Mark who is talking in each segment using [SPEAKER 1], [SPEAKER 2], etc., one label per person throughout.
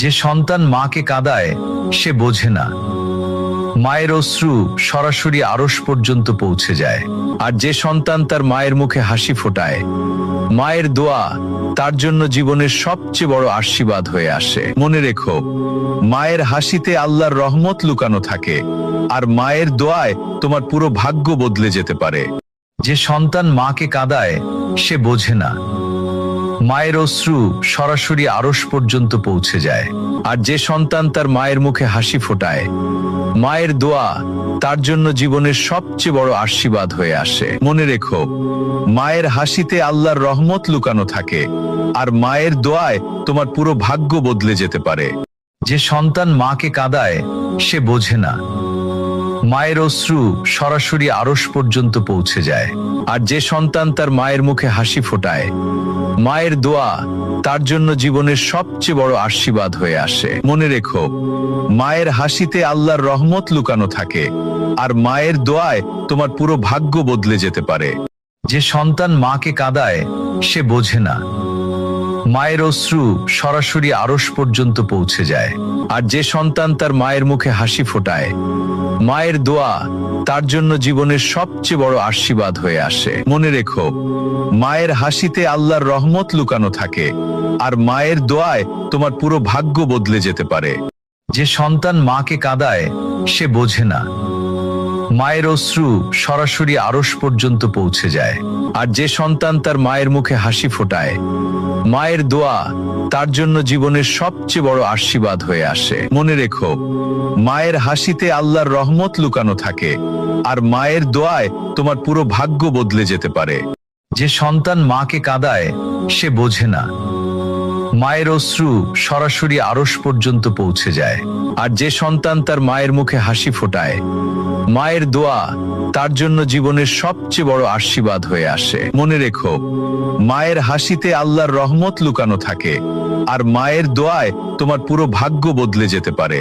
[SPEAKER 1] যে সন্তান মাকে কাঁদায় সে বোঝে না, মায়ের অশ্রু সরাসরি আরশ পর্যন্ত পৌঁছে যায়। আর যে সন্তান তার মায়ের মুখে হাসি ফোটায়, মায়ের দোয়া তার জন্য জীবনের সবচেয়ে বড় আশীর্বাদ হয়ে আসে। মনে রেখো, মায়ের হাসিতে আল্লাহর রহমত লুকানো থাকে, আর মায়ের দোয়ায় তোমার পুরো ভাগ্য বদলে যেতে পারে। যে সন্তান মাকে কাঁদায় সে বোঝে না, মায়ের অশ্রু সরাসরি আরশ পর্যন্ত পৌঁছে যায়। আর যে সন্তান তার মায়ের মুখে হাসি ফোটায়, মায়ের দোয়া তার জন্য জীবনের সবচেয়ে বড় আশীর্বাদ হয়ে আসে। মনে রেখো, মায়ের হাসিতে আল্লাহর রহমত লুকানো থাকে, আর মায়ের দোয়ায় তোমার পুরো ভাগ্য বদলে যেতে পারে। যে সন্তান মাকে কাঁদায় সে বোঝে না, মায়ের অশ্রু সরাসরি আরশ পর্যন্ত পৌঁছে যায়। আর যে সন্তান তার মায়ের মুখে হাসি ফোটায়, মায়ের দোয়া তার জন্য জীবনের সবচেয়ে বড় আশীর্বাদ হয়ে আসে। মনে রেখো, মায়ের হাসিতে আল্লাহর রহমত লুকানো থাকে, আর মায়ের দোয়ায় তোমার পুরো ভাগ্য বদলে যেতে পারে। যে সন্তান মাকে কাঁদায় সে বোঝে না, মায়ের অশ্রু সরাসরি আরশ পর্যন্ত পৌঁছে যায়। আর যে সন্তান তার মায়ের মুখে হাসি ফোটায়, মায়ের দোয়া তার জন্য জীবনের সবচেয়ে বড় আশীর্বাদ হয়ে আসে। মনে রেখো, মায়ের হাসিতে আল্লাহর রহমত লুকানো থাকে, আর মায়ের দোয়ায় তোমার পুরো ভাগ্য বদলে যেতে পারে। যে সন্তান মাকে কাঁদায় সে বোঝে না, মায়ের অশ্রু সরাসরি আরশ পর্যন্ত পৌঁছে যায়। আর যে সন্তান তার মায়ের মুখে হাসি ফোটায়, মায়ের দোয়া তার জন্য জীবনের সবচেয়ে বড় আশীর্বাদ হয়ে আসে। মনে রেখো, মায়ের হাসিতে আল্লাহর রহমত লুকানো থাকে, আর মায়ের দোয়ায় তোমার পুরো ভাগ্য বদলে যেতে পারে। যে সন্তান মাকে কাঁদায় সে বোঝে না, মায়ের অশ্রু সরাসরি আরশ পর্যন্ত পৌঁছে যায়। আর যে সন্তান তার মায়ের মুখে হাসি ফোটায়, মায়ের দোয়া তার জন্য জীবনের সবচেয়ে বড় আশীর্বাদ হয়ে আসে। মনে রেখো, মায়ের হাসিতে আল্লাহর রহমত লুকানো থাকে, আর মায়ের দোয়ায় তোমার পুরো ভাগ্য বদলে যেতে পারে।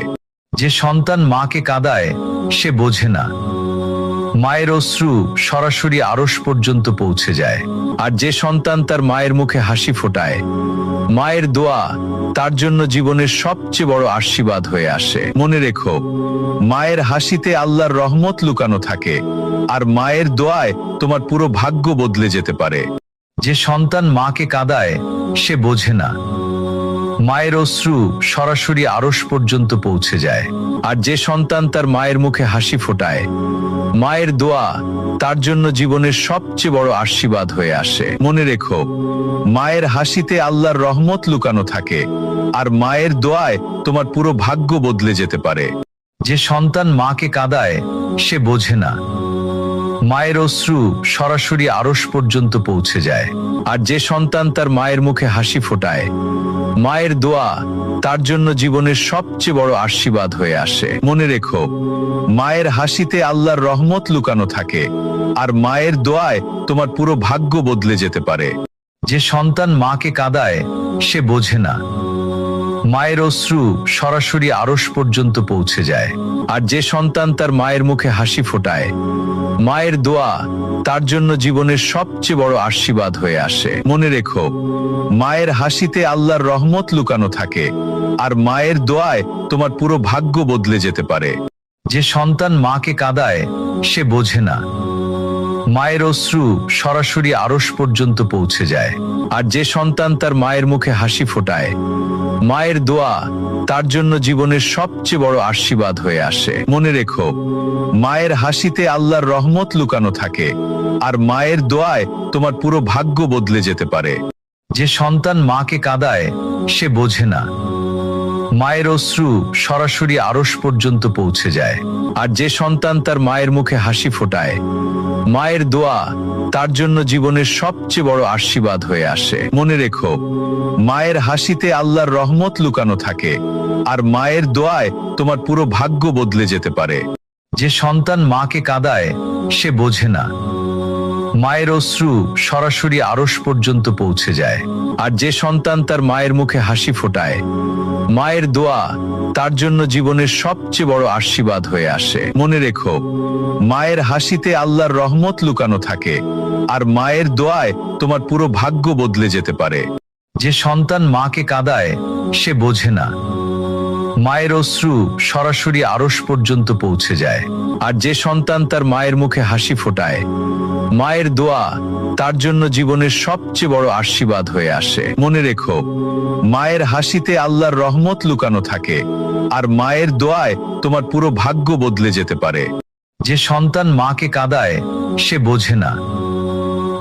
[SPEAKER 1] যে সন্তান মাকে কাঁদায় সে বোঝে না, মায়ের অশ্রু সরাসরি আরশ পর্যন্ত পৌঁছে যায়। আর যে সন্তান তার মায়ের মুখে হাসি ফোটায়, মায়ের দোয়া তার জন্য জীবনের সবচেয়ে বড় আশীর্বাদ হয়ে আসে। মনে রেখো, মায়ের হাসিতে আল্লাহর রহমত লুকানো থাকে, আর মায়ের দোয়ায় তোমার পুরো ভাগ্য বদলে যেতে পারে। যে সন্তান মাকে কাঁদায় সে বোঝে না, মায়ের অশ্রু সরাসরি আরশ পর্যন্ত পৌঁছে যায়। আর যে সন্তান তার মায়ের মুখে হাসি ফোটায়, মায়ের দোয়া তার জন্য জীবনের সবচেয়ে বড় আশীর্বাদ হয়ে আসে। মনে রেখো, মায়ের হাসিতে আল্লাহর রহমত লুকানো থাকে, আর মায়ের দোয়ায় তোমার পুরো ভাগ্য বদলে যেতে পারে। যে সন্তান মাকে কাঁদায় সে বোঝে না, মায়ের অশ্রু সরাসরি আরশ পর্যন্ত পৌঁছে যায়। আর যে সন্তান তার মায়ের মুখে হাসি ফোটায়, মায়ের দোয়া তার জন্য জীবনের সবচেয়ে বড় আশীর্বাদ হয়ে আসে। মনে রেখো, মায়ের হাসিতে আল্লাহর রহমত লুকানো থাকে, আর মায়ের দোয়ায় তোমার পুরো ভাগ্য বদলে যেতে পারে। যে সন্তান মাকে কাঁদায় সে বোঝে না, মায়ের অশ্রু সরাসরি আরশ পর্যন্ত পৌঁছে যায়। আর যে সন্তান তার মায়ের মুখে হাসি ফোটায়, মায়ের দোয়া তার জন্য জীবনের সবচেয়ে বড় আশীর্বাদ হয়ে আসে। মনে রেখো, মায়ের হাসিতে আল্লাহর রহমত লুকানো থাকে, আর মায়ের দোয়ায় তোমার পুরো ভাগ্য বদলে যেতে পারে। যে সন্তান মাকে কাঁদায় সে বোঝে না, মায়ের অশ্রু সরাসরি আরশ পর্যন্ত পৌঁছে যায়। আর যে সন্তান তার মায়ের মুখে হাসি ফোটায়, মায়ের দোয়া তার জন্য জীবনের সবচেয়ে বড় আশীর্বাদ হয়ে আসে। মনে রেখো, মায়ের হাসিতে আল্লাহর রহমত লুকানো থাকে, আর মায়ের দোয়ায় তোমার পুরো ভাগ্য বদলে যেতে পারে। যে সন্তান মাকে কাঁদায় সে বোঝে না, মায়ের অশ্রু সরাসরি আরশ পর্যন্ত পৌঁছে যায়। আর যে সন্তান তার মায়ের মুখে হাসি ফোটায়, মায়ের দোয়া তার জন্য জীবনের সবচেয়ে বড় আশীর্বাদ হয়ে আসে। মনে রেখো, মায়ের হাসিতে আল্লাহর রহমত লুকানো থাকে, আর মায়ের দোয়ায় তোমার পুরো ভাগ্য বদলে যেতে পারে। যে সন্তান মাকে কাঁদায় সে বোঝে না, মায়ের অশ্রু সরাসরি আরশ পর্যন্ত পৌঁছে যায়। আর যে সন্তান তার মায়ের মুখে হাসি ফোটায়, মায়ের দোয়া তার জন্য জীবনের সবচেয়ে বড় আশীর্বাদ হয়ে আসে। মনে রেখো, মায়ের হাসিতে আল্লাহর রহমত লুকানো থাকে, আর মায়ের দোয়ায় তোমার পুরো ভাগ্য বদলে যেতে পারে। যে সন্তান মাকে কাঁদায় সে বোঝে না, মায়ের অশ্রু সরাসরি আরশ পর্যন্ত পৌঁছে যায়। আর যে সন্তান তার মায়ের মুখে হাসি ফোটায়, মায়ের দোয়া তার জন্য জীবনের সবচেয়ে বড় আশীর্বাদ হয়ে আসে। মনে রেখো, মায়ের হাসিতে আল্লাহর রহমত লুকানো থাকে, আর মায়ের দোয়ায় তোমার পুরো ভাগ্য বদলে যেতে পারে। যে সন্তান মাকে কাঁদায় সে বোঝে না,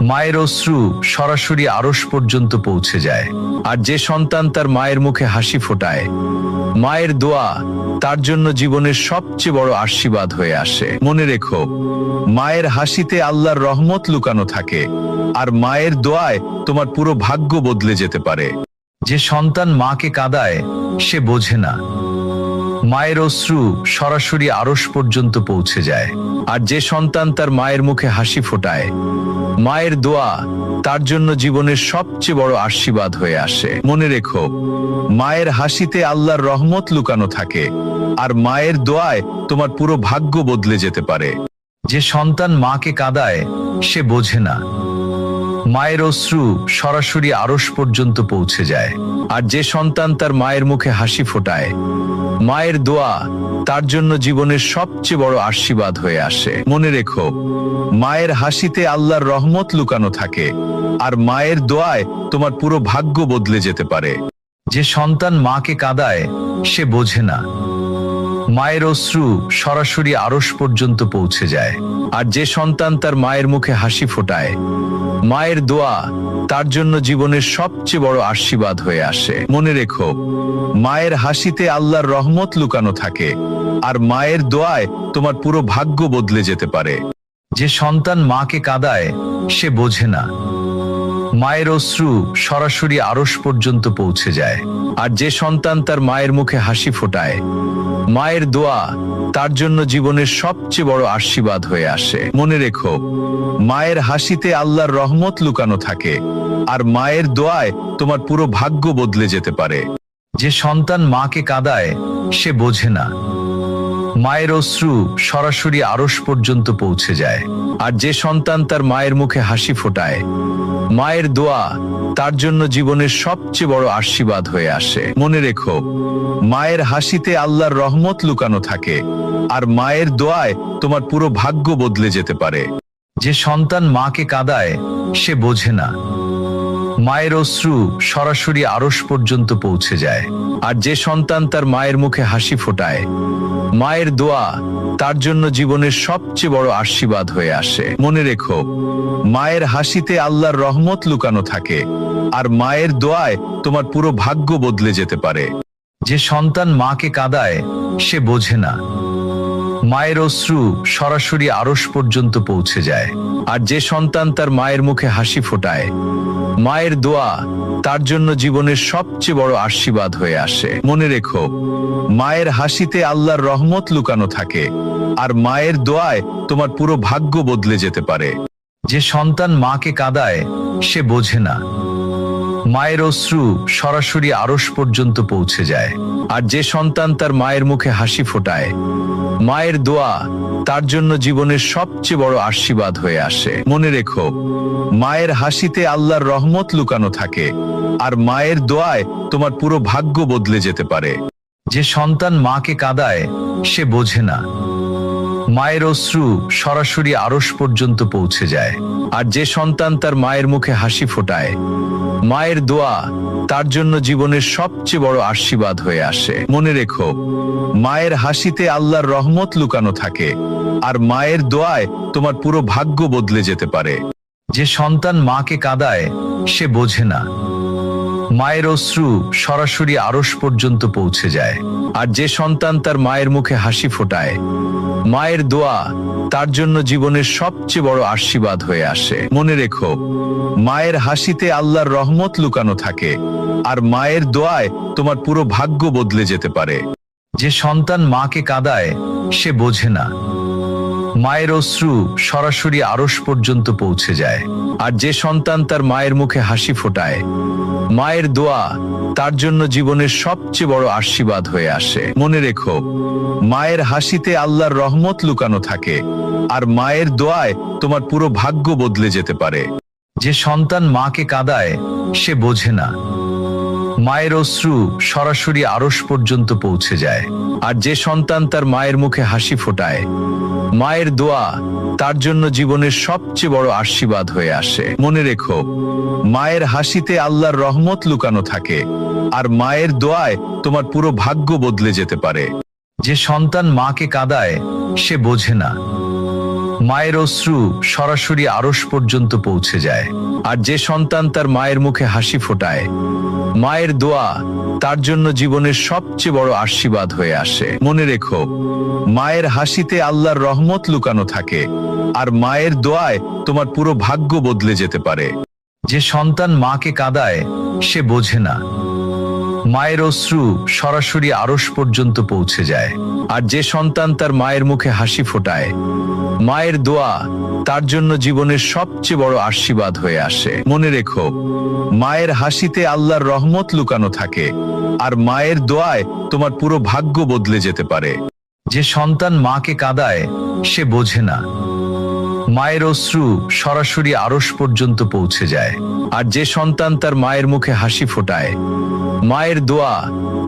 [SPEAKER 1] মায়ের অশ্রু সরাসরি আরশ পর্যন্ত পৌঁছে যায়। আর যে সন্তান তার মায়ের মুখে হাসি ফোটায়, মায়ের দোয়া তার জন্য জীবনের সবচেয়ে বড় আশীর্বাদ হয়ে আসে। মনে রেখো, মায়ের হাসিতে আল্লাহর রহমত লুকানো থাকে, আর মায়ের দোয়ায় তোমার পুরো ভাগ্য বদলে যেতে পারে। যে সন্তান মাকে কাঁদায় সে বোঝে না, মায়ের অশ্রু সরাসরি আরশ পর্যন্ত পৌঁছে যায়। আর যে সন্তান তার মায়ের মুখে হাসি ফোটায়, মায়ের দোয়া তার জন্য জীবনের সবচেয়ে বড় আশীর্বাদ হয়ে আসে। মনে রেখো, মায়ের হাসিতে আল্লাহর রহমত লুকানো থাকে, আর মায়ের দোয়ায় তোমার পুরো ভাগ্য বদলে যেতে পারে। যে সন্তান মাকে কাঁদায় সে বোঝে না, মায়ের অশ্রু সরাসরি আরশ পর্যন্ত পৌঁছে যায়। আর যে সন্তান তার মায়ের মুখে হাসি ফোটায়, মায়ের দোয়া তার জন্য জীবনের সবচেয়ে বড় আশীর্বাদ হয়ে আসে। মনে রেখো, মায়ের হাসিতে আল্লাহর রহমত লুকানো থাকে, আর মায়ের দোয়ায় তোমার পুরো ভাগ্য বদলে যেতে পারে। যে সন্তান মাকে কাঁদায় সে বোঝে না, মায়ের অশ্রু সরাসরি আরশ পর্যন্ত পৌঁছে যায়। আর যে সন্তান তার মায়ের মুখে হাসি ফোটায়, মায়ের দোয়া তার জন্য জীবনের সবচেয়ে বড় আশীর্বাদ হয়ে আসে। মনে রেখো, মায়ের হাসিতে আল্লাহর রহমত লুকানো থাকে, আর মায়ের দোয়ায় তোমার পুরো ভাগ্য বদলে যেতে পারে। যে সন্তান মাকে কাঁদায় সে বোঝে না, মায়ের অশ্রু সরাসরি আরশ পর্যন্ত পৌঁছে যায়। আর যে সন্তান তার মায়ের মুখে হাসি ফোটায়, মায়ের দোয়া তার জন্য জীবনের সবচেয়ে বড় আশীর্বাদ হয়ে আসে। মনে রেখো, মায়ের হাসিতে আল্লাহর রহমত লুকানো থাকে, আর মায়ের দোয়ায় তোমার পুরো ভাগ্য বদলে যেতে পারে। যে সন্তান মাকে কাঁদায় সে বোঝে না, মায়ের অশ্রু সরাসরি আরশ পর্যন্ত পৌঁছে যায়। আর যে সন্তান তার মায়ের মুখে হাসি ফোটায়, মায়ের দোয়া তার জন্য জীবনের সবচেয়ে বড় আশীর্বাদ হয়ে আসে। মনে রেখো, মায়ের হাসিতে আল্লাহর রহমত লুকানো থাকে, আর মায়ের দোয়ায় তোমার পুরো ভাগ্য বদলে যেতে পারে। যে সন্তান মাকে কাঁদায় সে বোঝে না, মায়ের অশ্রু সরাসরি আরশ পর্যন্ত পৌঁছে যায়। আর যে সন্তান তার মায়ের মুখে হাসি ফোটায়, মায়ের দোয়া তার জন্য জীবনের সবচেয়ে বড় আশীর্বাদ হয়ে আসে। মনে রেখো, মায়ের হাসিতে আল্লাহর রহমত লুকানো থাকে, আর মায়ের দোয়ায় তোমার পুরো ভাগ্য বদলে যেতে পারে। যে সন্তান মাকে কাঁদায় সে বোঝে না, মায়ের অশ্রু সরাসরি আরশ পর্যন্ত পৌঁছে যায়। আর যে সন্তান তার মায়ের মুখে হাসি ফোটায়, মায়ের দোয়া তার জন্য জীবনের সবচেয়ে বড় আশীর্বাদ হয়ে আসে। মনে রেখো, মায়ের হাসিতে আল্লাহর রহমত লুকানো থাকে, আর মায়ের দোয়ায় তোমার পুরো ভাগ্য বদলে যেতে পারে। যে সন্তান মাকে কাঁদায় সে বোঝে না, মায়ের অশ্রু সরাসরি আরশ পর্যন্ত পৌঁছে যায়। আর যে সন্তান তার মায়ের মুখে হাসি ফোটায়, মায়ের দোয়া তার জন্য জীবনের সবচেয়ে বড় আশীর্বাদ হয়ে আসে। মনে রেখো, মায়ের হাসিতে আল্লাহর রহমত লুকানো থাকে, আর মায়ের দোয়ায় তোমার পুরো ভাগ্য বদলে যেতে পারে। যে সন্তান মাকে কাঁদায় সে বোঝে না, মায়ের অশ্রু সরাসরি আরশ পর্যন্ত পৌঁছে যায়। আর যে সন্তান তার মায়ের মুখে হাসি ফোটায়, মায়ের দোয়া তার জন্য জীবনের সবচেয়ে বড় আশীর্বাদ হয়ে আসে। মনে রেখো, মায়ের হাসিতে আল্লাহর রহমত লুকানো থাকে, আর মায়ের দোয়ায় তোমার পুরো ভাগ্য বদলে যেতে পারে। যে সন্তান মাকে কাঁদায় সে বোঝে না, মায়ের অশ্রু সরাসরি আরশ পর্যন্ত পৌঁছে যায়। আর যে সন্তান তার মায়ের মুখে হাসি ফোটায়, মায়ের দোয়া তার জন্য জীবনের সবচেয়ে বড় আশীর্বাদ হয়ে আসে। মনে রেখো, মায়ের হাসিতে আল্লাহর রহমত লুকানো থাকে, আর মায়ের দোয়ায় তোমার পুরো ভাগ্য বদলে যেতে পারে। যে সন্তান মাকে কাঁদায় সে বোঝে না, মায়ের অশ্রু সরাসরি আরশ পর্যন্ত পৌঁছে যায়। আর যে সন্তান তার মায়ের মুখে হাসি ফোটায়, মায়ের দোয়া তার জন্য জীবনের সবচেয়ে বড় আশীর্বাদ হয়ে আসে। মনে রেখো, মায়ের হাসিতে আল্লাহর রহমত লুকানো থাকে, আর মায়ের দোয়ায় তোমার পুরো ভাগ্য বদলে যেতে পারে। যে সন্তান মাকে কাঁদায় সে বোঝে না, মায়ের অশ্রু সরাসরি আরশ পর্যন্ত পৌঁছে যায়। আর যে সন্তান তার মায়ের মুখে হাসি ফোটায়, মায়ের দোয়া তার জন্য জীবনের সবচেয়ে বড় আশীর্বাদ হয়ে আসে। মনে রেখো, মায়ের হাসিতে আল্লাহর রহমত লুকানো থাকে, আর মায়ের দোয়ায় তোমার পুরো ভাগ্য বদলে যেতে পারে। যে সন্তান মাকে কাঁদায় সে বোঝে না, মায়ের অশ্রু সরাসরি আরশ পর্যন্ত পৌঁছে যায়। আর যে সন্তান তার মায়ের মুখে হাসি ফোটায়, মায়ের দোয়া তার জন্য জীবনের সবচেয়ে বড় আশীর্বাদ হয়ে আসে। মনে রেখো, মায়ের হাসিতে আল্লাহর রহমত লুকানো থাকে, আর মায়ের দোয়ায় তোমার পুরো ভাগ্য বদলে যেতে পারে। যে সন্তান মাকে কাঁদায় সে বোঝে না, মায়ের অশ্রু সরাসরি আরশ পর্যন্ত পৌঁছে যায়। আর যে সন্তান তার মায়ের মুখে হাসি ফোটায়, মায়ের দোয়া তার জন্য জীবনের সবচেয়ে বড় আশীর্বাদ হয়ে আসে। মনে রেখো, মায়ের হাসিতে আল্লাহর রহমত লুকানো থাকে, আর মায়ের দোয়ায় তোমার পুরো ভাগ্য বদলে যেতে পারে। যে সন্তান মাকে কাঁদায় সে বোঝে না, মায়ের অশ্রু সরাসরি আরশ পর্যন্ত পৌঁছে যায়। আর যে সন্তান তার মায়ের মুখে হাসি ফোটায়, মায়ের দোয়া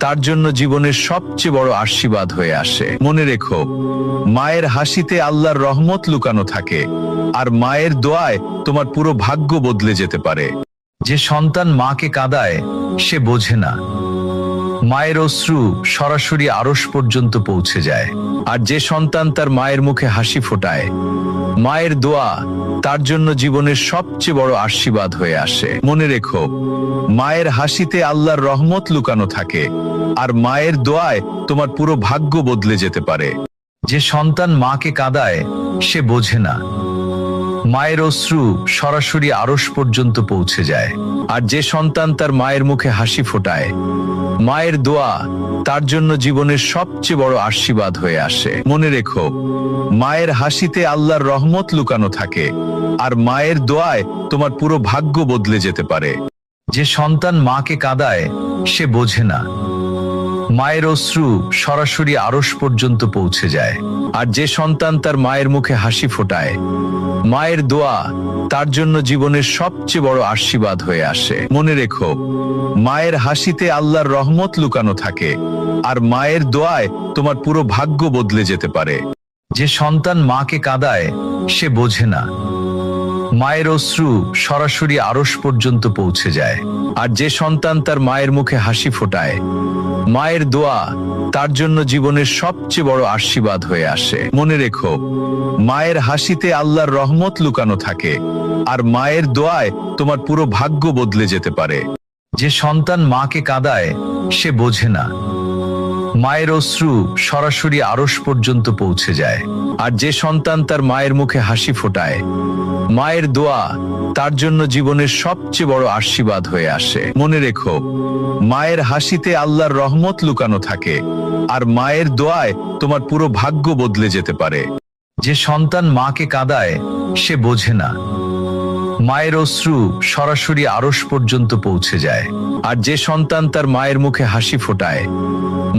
[SPEAKER 1] তার জন্য জীবনের সবচেয়ে বড় আশীর্বাদ হয়ে আসে। মনে রেখো, মায়ের হাসিতে আল্লাহর রহমত লুকানো থাকে, আর মায়ের দোয়ায় তোমার পুরো ভাগ্য বদলে যেতে পারে। যে সন্তান মাকে কাঁদায় সে বোঝে না, মায়ের অশ্রু সরাসরি আরশ পর্যন্ত পৌঁছে যায়। আর যে সন্তান তার মায়ের মুখে হাসি ফোটায়, মায়ের দোয়া তার জন্য জীবনের সবচেয়ে বড় আশীর্বাদ হয়ে আসে। মনে রেখো, মায়ের হাসিতে আল্লাহর রহমত লুকানো থাকে, আর মায়ের দোয়ায় তোমার পুরো ভাগ্য বদলে যেতে পারে। যে সন্তান মাকে কাঁদায় সে বোঝে না, মায়ের অশ্রু সরাসরি আরশ পর্যন্ত পৌঁছে যায়। আর যে সন্তান তার মায়ের মুখে হাসি ফোটায়, মায়ের দোয়া তার জন্য জীবনের সবচেয়ে বড় আশীর্বাদ হয়ে আসে। মনে রেখো, মায়ের হাসিতে আল্লাহর রহমত লুকানো থাকে, আর মায়ের দোয়ায় তোমার পুরো ভাগ্য বদলে যেতে পারে। যে সন্তান মাকে কাঁদায় সে বোঝে না, মায়ের অশ্রু সরাসরি আরশ পর্যন্ত পৌঁছে যায়। আর যে সন্তান তার মায়ের মুখে হাসি ফোটায়, মায়ের দোয়া তার জন্য জীবনের সবচেয়ে বড় আশীর্বাদ হয়ে আসে। মনে রেখো, মায়ের হাসিতে আল্লাহর রহমত লুকানো থাকে, আর মায়ের দোয়ায় তোমার পুরো ভাগ্য বদলে যেতে পারে। যে সন্তান মাকে কাঁদায় সে বোঝে না, মায়ের অশ্রু সরাসরি আরশ পর্যন্ত পৌঁছে যায়। আর যে সন্তান তার মায়ের মুখে হাসি ফোটায়, মায়ের দোয়া তার জন্য জীবনের সবচেয়ে বড় আশীর্বাদ হয়ে আসে। মনে রেখো, মায়ের হাসিতে আল্লাহর রহমত লুকানো থাকে, আর মায়ের দোয়ায় তোমার পুরো ভাগ্য বদলে যেতে পারে। যে সন্তান মাকে কাঁদায় সে বোঝে না, মায়ের অশ্রু সরাসরি আরশ পর্যন্ত পৌঁছে যায়। আর যে সন্তান তার মায়ের মুখে হাসি ফোটায়, মায়ের দোয়া তার জন্য জীবনের সবচেয়ে বড় আশীর্বাদ হয়ে আসে। মনে রেখো, মায়ের হাসিতে আল্লাহর রহমত লুকানো থাকে, আর মায়ের দোয়ায় তোমার পুরো ভাগ্য বদলে যেতে পারে। যে সন্তান মাকে কাঁদায় সে বোঝে না, মায়ের অশ্রু সরাসরি আরশ পর্যন্ত পৌঁছে যায়। আর যে সন্তান তার মায়ের মুখে হাসি ফোটায়,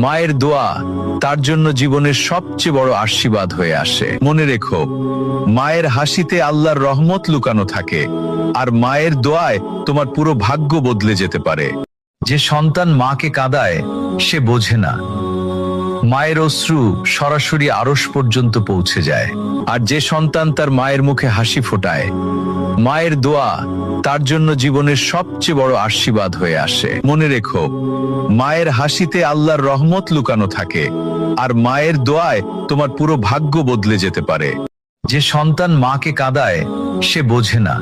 [SPEAKER 1] মায়ের দোয়া তার জন্য জীবনের সবচেয়ে বড় আশীর্বাদ হয়ে আসে। মনে রেখো, মায়ের হাসিতে আল্লাহর রহমত লুকানো থাকে, আর মায়ের দোয়ায় তোমার পুরো ভাগ্য বদলে যেতে পারে। যে সন্তান মাকে কাঁদায় সে বোঝে না, মায়ের অশ্রু সরাসরি আরশ পর্যন্ত পৌঁছে যায়। আর যে সন্তান তার মায়ের মুখে হাসি ফোটায়, মায়ের দোয়া তার জন্য জীবনের সবচেয়ে বড় আশীর্বাদ হয়ে আসে। মনে রেখো, মায়ের হাসিতে আল্লাহর রহমত লুকানো থাকে, আর মায়ের দোয়ায় তোমার পুরো ভাগ্য বদলে যেতে পারে। যে সন্তান মাকে কাঁদায় সে বোঝে না,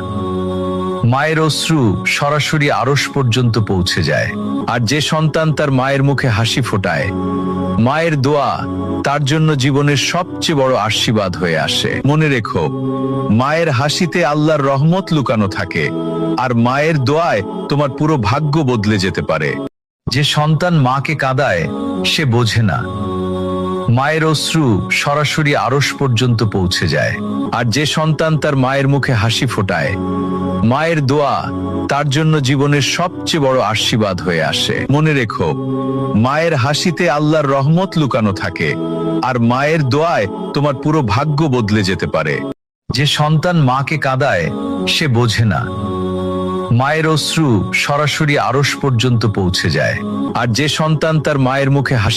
[SPEAKER 1] মায়ের অশ্রু সরাসরি আরশ পর্যন্ত পৌঁছে যায়। আর যে সন্তান তার মায়ের মুখে হাসি ফোটায়, মায়ের দোয়া তার জন্য জীবনের সবচেয়ে বড় আশীর্বাদ হয়ে আসে। মনে রেখো, মায়ের হাসিতে আল্লাহর রহমত লুকানো থাকে, আর মায়ের দোয়ায় তোমার পুরো ভাগ্য বদলে যেতে পারে। যে সন্তান মাকে কাঁদায় সে বোঝে না, মায়ের অশ্রু সরাসরি আরশ পর্যন্ত পৌঁছে যায়। আর যে সন্তান তার মায়ের মুখে হাসি ফোটায়, মায়ের দোয়া তার জন্য জীবনের সবচেয়ে বড় আশীর্বাদ হয়ে আসে। মনে রেখো, মায়ের হাসিতে আল্লাহর রহমত লুকানো থাকে, আর মায়ের দোয়ায় তোমার পুরো ভাগ্য বদলে যেতে পারে। যে সন্তান মাকে কাঁদায় সে বোঝে না, মায়ের অশ্রু সরাসরি আরশ পর্যন্ত পৌঁছে যায়। আর যে সন্তান তার মায়ের মুখে হাসি